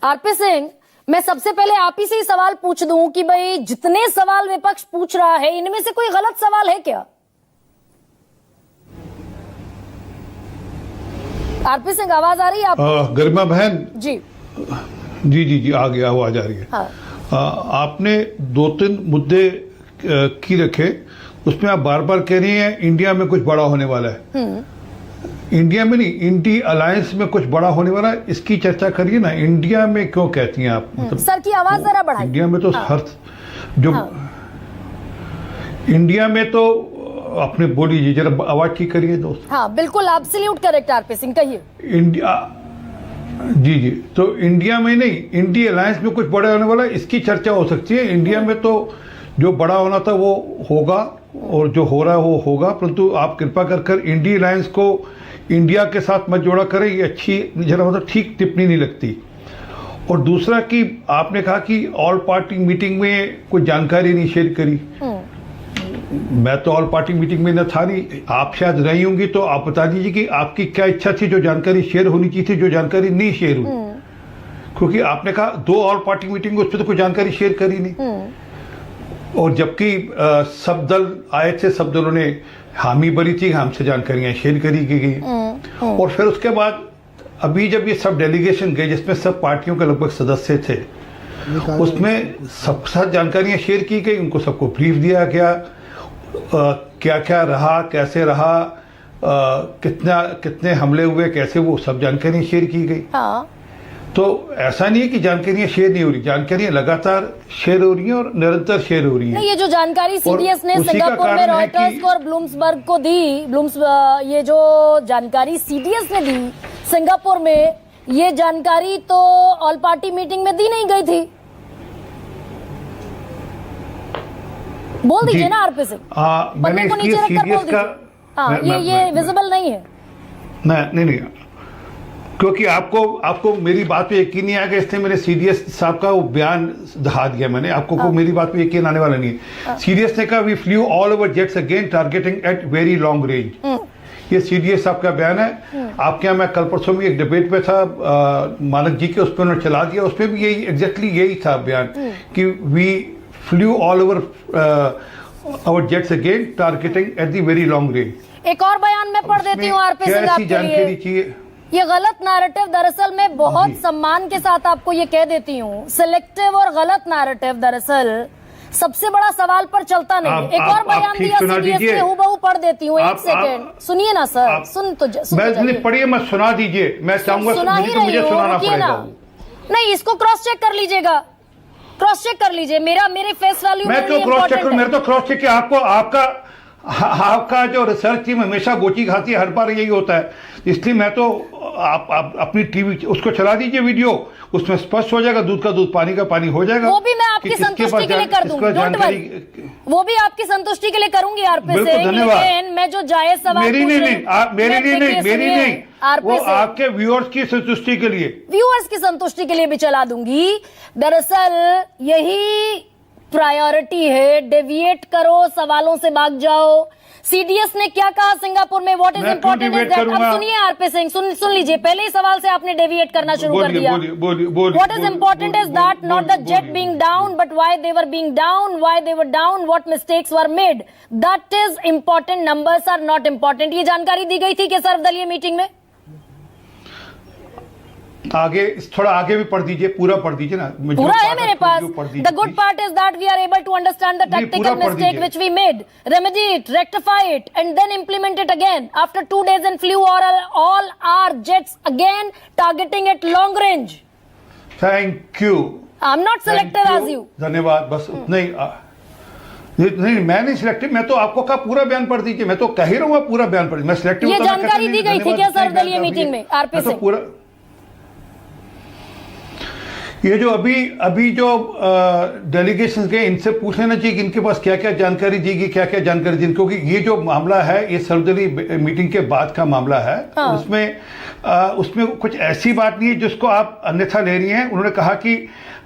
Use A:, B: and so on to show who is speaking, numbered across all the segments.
A: RP Singh, मैं सबसे पहले आप ही से ही सवाल पूछ दूं कि भाई जितने सवाल विपक्ष पूछ रहा है इनमें से कोई गलत सवाल है क्या? आरपी सिंह, आवाज आ रही है आपको?
B: गरिमा बहन
A: जी
B: जी आ गया, आवाज आ रही है।
A: हाँ।
B: आपने 2-3 मुद्दे की रखे, उसमें आप बार बार कह रही हैं इंडिया में कुछ बड़ा होने वाला है। इंडिया में नहीं, इंडी अलायंस में कुछ बड़ा होने वाला है, इसकी चर्चा करिए ना। इंडिया में क्यों कहती हैं आप? मतलब
A: सर की आवाज जरा बढ़ाइए।
B: इंडिया में तो हर जो इंडिया में तो अपने बोलिए, जरा आवाज ठीक करिए दोस्त।
A: हाँ बिल्कुल, एब्सोल्यूट करेक्ट आरपी सिंह, कहिए।
B: इंडिया जी तो इंडिया में नहीं, इंडी अलायंस में कुछ बड़ा होने वाला है, इसकी चर्चा हो सकती है। इंडिया में तो जो बड़ा होना था वो होगा और जो हो रहा है वो होगा, परंतु आप कृपा कर इंडी अलायंस को इंडिया के साथ मत जोड़ा करें, ये अच्छी जरा मतलब ठीक टिप्पणी नहीं लगती। और दूसरा कि आपने कहा कि ऑल पार्टी मीटिंग में कोई जानकारी नहीं शेयर करी। मैं तो ऑल पार्टी मीटिंग में न था नहीं, आप शायद रही होंगी, तो आप बता दीजिए कि आपकी क्या इच्छा थी, जो जानकारी शेयर होनी चाहिए थी, जो जानकारी नहीं शेयर हुई। क्योंकि आपने कहा 2 ऑल पार्टी मीटिंग, उस पर तो कोई जानकारी शेयर करी नहीं। और जबकि सब दल आए थे, सब दलों ने हामी भरी थी, हमसे जानकारियां शेयर करी गई। और फिर उसके बाद अभी जब ये सब डेलीगेशन गए, जिसमें सब पार्टियों के लगभग सदस्य थे, उसमें सबके साथ जानकारियां शेयर की गई, उनको सबको ब्रीफ दिया गया, क्या क्या रहा, कैसे रहा, कितने हमले हुए, कैसे, वो सब जानकारियां शेयर की गई।
A: हाँ।
B: तो ऐसा नहीं है कि जानकारियां शेयर नहीं हो रही, जानकारियां लगातार शेयर हो रही हैं और निरंतर शेयर हो रही हैं।
A: ये जो जानकारी सीडीएस ने सिंगापुर में रॉयटर्स को और ब्लूम्सबर्ग को दी, ये जो जानकारी सीडीएस ने दी सिंगापुर में, ये जानकारी तो ऑल पार्टी मीटिंग में दी नहीं गई थी। बोल दीजिए ना आरपी सिंह, पन्ने को नीचे रखकर बोल दीजिए। हाँ, ये विजिबल नहीं है।
B: नहीं, क्योंकि आपको मेरी बात पे यकीन नहीं आएगा, इसलिए मैंने सीडीएस साहब का वो बयान दिखा दिया मैंने आपको। को मेरी बात पे यकीन आने वाला नहीं है। सीडीएस ने कहा we flew all over jets again targeting at very long range. ये सीडीएस साहब का बयान है। आपके यहाँ मैं कल परसों में एक डिबेट पे था मानक जी के, उस पर उन्होंने चला दिया, उसमें भी यही एग्जैक्टली यही था बयान कि we flew all over our jets again targeting at the very long range.
A: एक और बयान मैं पढ़ देती हूँ आरपी सिंह आपके
B: जानकारी चाहिए।
A: ये गलत नैरेटिव, दरअसल मैं बहुत सम्मान के साथ आपको ये कह देती हूँ, सिलेक्टिव और गलत नैरेटिव दरअसल सबसे बड़ा सवाल पर चलता नहीं। एक और बयान दिया सीडीएस ने, हूबहू पढ़ देती हूँ, 1 सेकेंड सुनिए ना सर।
B: पढ़िए, मत सुना दीजिए, मैं चाहूंगा मुझे सुनाना पड़ेगा।
A: नहीं, इसको क्रॉस चेक कर लीजिएगा, क्रॉस चेक कर लीजिए। मेरे फेस वैल्यू
B: मैं क्यों क्रॉस चेक करूं? मेरे तो क्रॉस चेक आपका जो रिसर्च टीम हमेशा गोची खाती है, हर बार यही होता है, इसलिए मैं तो आप अपनी टीवी उसको चला दीजिए वीडियो, उसमें स्पष्ट हो जाएगा, दूध का दूध पानी का पानी हो जाएगा।
A: वो भी मैं आपकी संतुष्टि के लिए कर दूंगी, डोंट वरी, वो भी आपकी संतुष्टि के लिए करूंगी आरपी सिंह। लेकिन मैं जो जायज सवाल
B: मेरी नहीं, वो आपके व्यूअर्स की संतुष्टि के लिए,
A: व्यूअर्स की संतुष्टि के लिए भी चला दूंगी। दरअसल यही प्रायोरिटी है, डेविएट करो, सवालों से भाग जाओ। सीडीएस ने क्या कहा सिंगापुर में, what is important is that. अब सुनिए आरपी सिंह, सुन लीजिए, पहले ही सवाल से आपने डेविएट करना शुरू कर दिया। What is important is that not the jet being down but why they were being down, why they were down, what mistakes were made, that is important, numbers are not important. ये जानकारी दी गई थी कि सर्वदलीय meeting में।
B: आगे थोड़ा आगे भी पढ़ दीजिए, पूरा पढ़ दीजिए ना,
A: पूरा है मेरे पास। The good part is that we are able to understand the tactical mistake which we made, remedy it, rectify it, and then implement it again. After 2 days and flew all our jets again, targeting at long range.
B: Thank you.
A: I'm not selective as you.
B: धन्यवाद, बस उतना ही। नहीं, मैं नहीं selective, मैं तो आपको कहा पूरा बयान पढ़ दीजिए, मैं तो कह ही रहूंगा पूरा बयान पढ़। मैं सिलेक्टिव
A: ये जानकारी दी गई थी क्या सर्वदलीय मीटिंग में आरपी सिंह?
B: पूरा ये जो अभी जो डेलीगेशन गए, इनसे पूछ लेना चाहिए कि इनके पास क्या क्या जानकारी दी गई, क्या क्या जानकारी दी, क्योंकि ये जो मामला है ये सर्वदलीय मीटिंग के बाद का मामला है।
A: हाँ।
B: उसमें कुछ ऐसी बात नहीं है जिसको आप अन्यथा ले रही हैं। उन्होंने कहा कि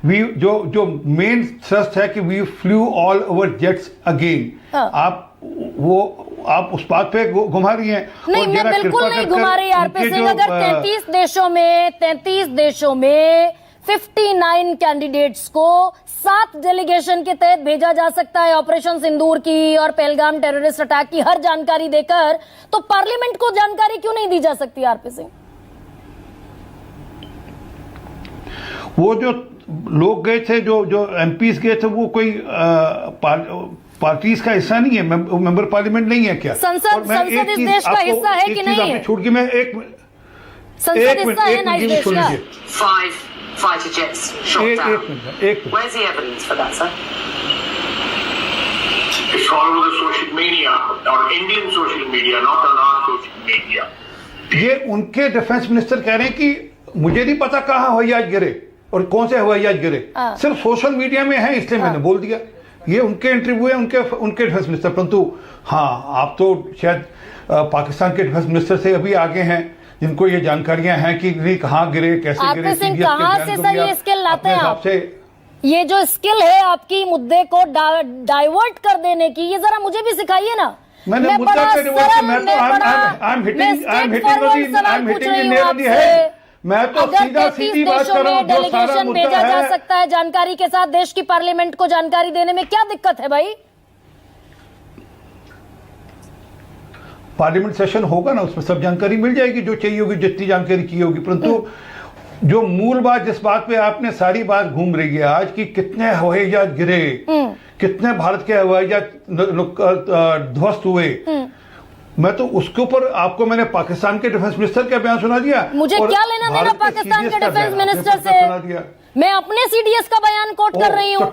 B: वी जो मेन थ्रस्ट है कि we flew all over jets again. आप उस बात पे घुमा रही हैं।
A: नहीं, मैं बिल्कुल नहीं घुमा रही आरपी सिंह। अगर 33 देशों में 59 कैंडिडेट्स को 7 डेलीगेशन के तहत भेजा जा सकता है ऑपरेशन सिंदूर की और पहलगाम टेररिस्ट अटैक की हर जानकारी देकर, तो पार्लियामेंट को जानकारी क्यों नहीं दी जा सकती आरपी सिंह?
B: वो जो लोग गए थे, जो एमपीज गए थे, वो कोई पार्टीज का हिस्सा नहीं है, मेंबर पार्लियामेंट नहीं है क्या?
A: संसद इस देश का हिस्सा है कि नहीं है?
B: छूट के मैं
A: संसद हिस्सा है ना इस देश का?
C: 5 fighter jets shot down.
B: एक minute
C: Where's the evidence for that, sir?
D: It's all over the social media, or Indian social media, not on our social media.
B: ये उनके डिफेंस मिनिस्टर कह रहे हैं कि मुझे नहीं पता कहाँ हवाई जहाज गिरे और कौन से हवाई जहाज गिरे, सिर्फ सोशल मीडिया में है इसलिए मैंने बोल दिया। ये उनके इंटरव्यू है, उनके डिफेंस मिनिस्टर। परंतु हाँ, आप तो शायद पाकिस्तान के डिफेंस मिनिस्टर से अभी आगे हैं, जिनको ये जानकारियां हैं कि नहीं कहाँ गिरे, कैसे गिरे।
A: कहाँ से सर ये स्किल लाते हैं आप? ये जो स्किल है आपकी मुद्दे को डाइवर्ट कर देने की, ये जरा मुझे भी सिखाइए ना।
B: मैंने मुद्दा से डिवोर्स किया, मैं तो आई एम हिटिंग सीधी बात कर रहा हूँ। जो सारा मुद्दा
A: भेजा जा
B: है,
A: सकता है जानकारी के साथ, देश की पार्लियामेंट को जानकारी देने में क्या दिक्कत है भाई?
B: पार्लियामेंट सेशन होगा ना, उसमें सब जानकारी मिल जाएगी जो चाहिए होगी, जितनी जानकारी चाहिए होगी। परंतु जो मूल बात, जिस बात पे आपने सारी बात घूम रही है आज, की कितने हवाई जहाज गिरे, कितने भारत के हवाई जहाज ध्वस्त हुए, मैं तो उसके ऊपर आपको मैंने पाकिस्तान के डिफेंस मिनिस्टर का बयान सुना दिया।
A: मुझे क्या लेना देना पाकिस्तान के डिफेंस मिनिस्टर से? मैं अपने सीडीएस का बयान कोट कर रही हूँ।
B: तो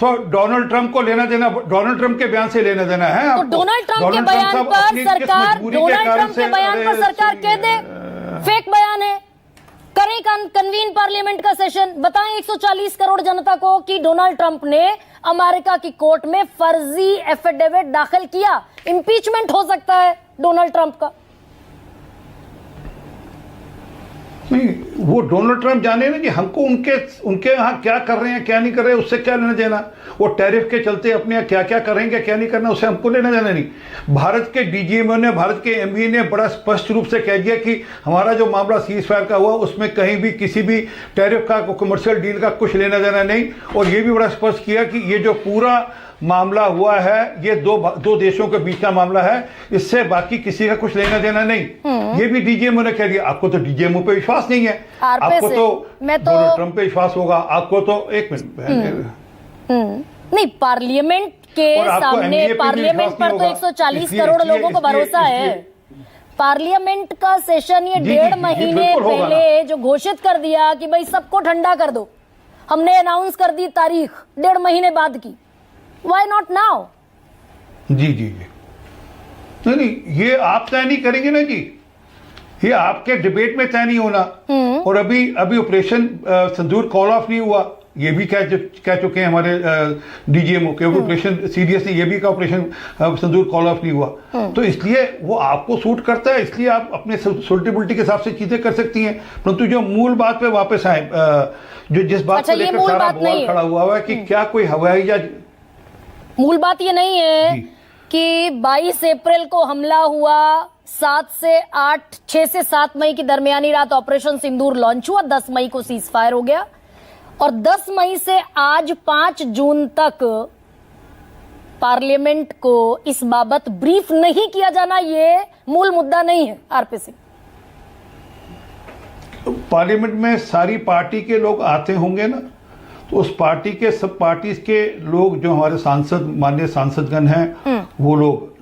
B: तो डोनाल्ड ट्रंप को लेना देना, डोनाल्ड ट्रंप के बयान से लेना देना है आपको?
A: तो डोनाल्ड ट्रंप के बयान पर सरकार, डोनाल्ड ट्रंप के बयान पर सरकार कह दे फेक बयान है, करें कन्वीन पार्लियामेंट का सेशन, बताएं 140 करोड़ जनता को कि डोनाल्ड ट्रंप ने अमेरिका की कोर्ट में फर्जी एफिडेविट दाखिल किया। इंपीचमेंट हो सकता है डोनाल्ड ट्रंप का।
B: नहीं, वो डोनाल्ड ट्रंप जाने ना कि हमको उनके यहाँ क्या कर रहे हैं, क्या नहीं कर रहे हैं, उससे क्या लेना देना। वो टैरिफ के चलते अपने यहाँ क्या क्या करेंगे, क्या नहीं करना, उससे हमको लेना देना नहीं। भारत के डीजीएमओ ने, भारत के एमबी ने बड़ा स्पष्ट रूप से कह दिया कि हमारा जो मामला सीज फायर का हुआ, उसमें कहीं भी किसी भी टैरिफ का, कमर्शियल डील का कुछ लेना देना नहीं। और ये भी बड़ा स्पष्ट किया कि ये जो पूरा मामला हुआ है, ये दो देशों के बीच का मामला है, इससे बाकी किसी का कुछ लेना देना नहीं। ये भी डीजीएमओ ने कह दिया। आपको तो डीजीएमओ पे विश्वास नहीं है, आपको तो डोनाल्ड ट्रंप पे विश्वास होगा, आपको तो एक मिनट
A: नहीं, पार्लियामेंट के सामने, पार्लियामेंट पर तो 140 करोड़ लोगों को भरोसा है। पार्लियामेंट का सेशन ये 1.5 महीने पहले जो घोषित कर दिया कि भाई सबको ठंडा कर दो, हमने अनाउंस कर दी तारीख 1.5 महीने बाद की। Why not now?
B: जी नहीं, ये आप तय नहीं करेंगे ना जी, ये आपके डिबेट में तय नहीं होना। और अभी ऑपरेशन सिंदूर कॉल ऑफ नहीं हुआ, ये भी कह चुके हैं हमारे डीजीएमओ के। ऑपरेशन सीडीएस ने ये भी कहा ऑपरेशन सिंदूर कॉल ऑफ नहीं हुआ। तो इसलिए वो आपको सूट करता है, इसलिए आप अपने सूटेबिलिटी के हिसाब से चीजें कर सकती हैं। परंतु जो मूल बात पे वापस आए, जो जिस बात को लेकर सारा बवाल खड़ा हुआ है कि क्या कोई हवाई जहाज,
A: मूल बात ये नहीं है कि 22 अप्रैल को हमला हुआ, 6 से 7 मई की दरमियानी रात ऑपरेशन सिंदूर लॉन्च हुआ, 10 मई को सीज फायर हो गया, और 10 मई से आज 5 जून तक पार्लियामेंट को इस बाबत ब्रीफ नहीं किया जाना, ये मूल मुद्दा नहीं है आरपी सिंह।
B: पार्लियामेंट में सारी पार्टी के लोग आते होंगे ना, तो उस पार्टी के, सब पार्टी के लोग, जो हमारे सांसद, माननीय सांसदगण हैं, वो लोग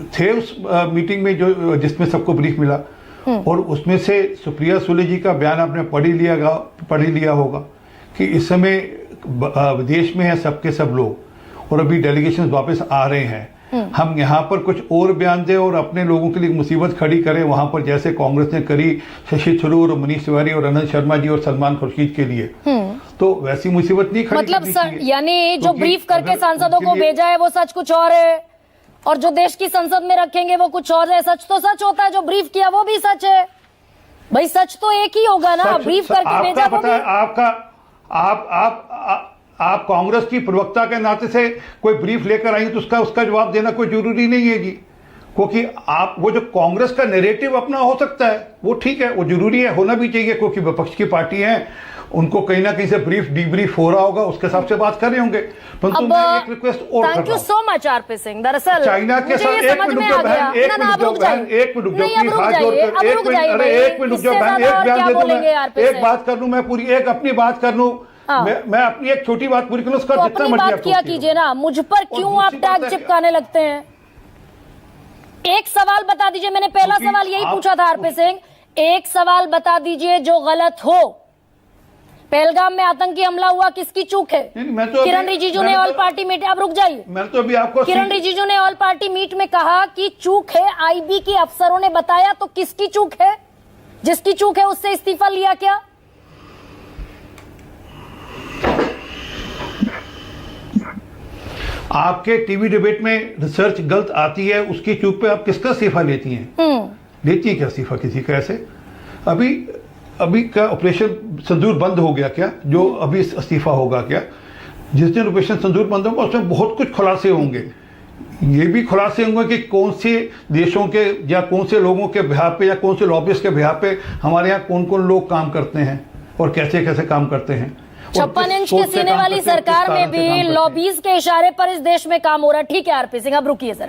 B: थे उस मीटिंग में जो जिसमें सबको ब्रीफ मिला। और उसमें से सुप्रिया सुले जी का बयान आपने पढ़ ही लिया होगा कि इस समय विदेश में है सबके सब लोग, और अभी डेलीगेशन वापस आ रहे हैं। हम यहाँ पर कुछ और बयान दें और अपने लोगों के लिए मुसीबत खड़ी करें वहां पर, जैसे कांग्रेस ने करी शशि थरूर और मनीष तिवारी और आनंद शर्मा जी और सलमान खुर्शीद के लिए, तो वैसी मुसीबत नहीं खड़ी।
A: मतलब यानी जो ब्रीफ करके सांसदों को भेजा है वो सच कुछ और है, और जो देश की संसद में रखेंगे वो कुछ और है। सच तो सच होता है, जो ब्रीफ किया वो भी सच है भाई, सच तो एक ही होगा ना। ब्रीफ करके भेजा वो भी।
B: आप कांग्रेस की प्रवक्ता के नाते से कोई ब्रीफ लेकर आई तो उसका जवाब देना कोई जरूरी नहीं है जी। क्योंकि आप वो जो कांग्रेस का नैरेटिव अपना हो सकता है वो ठीक है, वो जरूरी है, होना भी चाहिए, क्योंकि विपक्ष की पार्टी है, उनको कहीं ना कहीं से ब्रीफ डीब्रीफ हो रहा होगा, उसके हिसाब से बात कर रहे होंगे। परंतु मैं एक रिक्वेस्ट और कर
A: थैंक
B: रहा
A: यू
B: हूं,
A: सो मच आरपी सिंह। दरअसल
B: चाइना के
A: मुझे
B: साथ
A: ये
B: एक
A: समझ
B: मिनट
A: में
B: रुक
A: आ
B: जाओ
A: गया।
B: बहन, एक
A: ना, ना,
B: मिनट
A: आप
B: रुक
A: रुक
B: जाओ बहन,
A: जाइए।
B: एक मिनट रुक जाओ,
A: नहीं, अब
B: प्लीज
A: रुक
B: हाथ
A: जाइए,
B: जोड़कर
A: अब
B: एक
A: रुक
B: मिनट,
A: जाइए।
B: अरे एक मिनट रुक
A: इससे
B: जाओ बहन,
A: ज्यादा
B: एक
A: और
B: बयान
A: क्या
B: दे दो,
A: बोलेंगे
B: मैं
A: आरपी
B: एक
A: सिंह?
B: बात कर लूं, मैं पूरी एक अपनी बात कर लूं,
A: हाँ।
B: मैं अपनी एक छोटी बात पूरी कर लूं, उसका
A: तो
B: जितना
A: अपनी
B: मर्जी
A: बात
B: आप
A: किया
B: सोचिए।
A: कीजिए ना, मुझ पर क्यों आप
B: दूसरी बात
A: टैग
B: है-
A: चिपकाने लगते हैं? एक सवाल बता दीजिए, मैंने पहला
B: क्योंकि
A: सवाल यही
B: आप-
A: पूछा था आरपी सिंह, एक सवाल बता दीजिए जो गलत हो। पहलगाम में आतंकी हमला हुआ, किसकी चूक है?
B: नहीं, मैं तो अभी-
A: किरण रिजिजू ने
B: मैंने
A: ऑल
B: तो-
A: पार्टी मीट, अब रुक जाइए,
B: मैं तो अभी आपको
A: किरण रिजिजू ने ऑल पार्टी मीट में कहा कि चूक है, आईबी के अफसरों ने बताया, तो किसकी चूक है? जिसकी चूक है उससे इस्तीफा लिया क्या?
B: आपके टीवी डिबेट में रिसर्च गलत आती है, उसकी चूक पे आप किसका इस्तीफा लेती हैं? लेती है क्या इस्तीफा किसी का? ऐसे अभी का ऑपरेशन संदूर बंद हो गया क्या, जो अभी इस्तीफा होगा क्या? जिस दिन ऑपरेशन संदूर बंद होगा उसमें बहुत कुछ खुलासे होंगे, ये भी खुलासे होंगे कि कौन से देशों के या कौन से लोगों के बिहार पे या कौन से लॉबिस्ट के बिहार पे हमारे यहाँ कौन कौन लोग काम करते हैं और कैसे कैसे काम करते हैं। और
A: 56
B: किस
A: इंच
B: सोच
A: के
B: से
A: सीने
B: काम
A: वाली
B: करते हैं, किस
A: सरकार में
B: कारण से काम
A: भी
B: करते हैं।
A: लॉबीज के इशारे पर इस देश में काम हो रहा है। ठीक है आरपी सिंह, अब रुकिए जरा।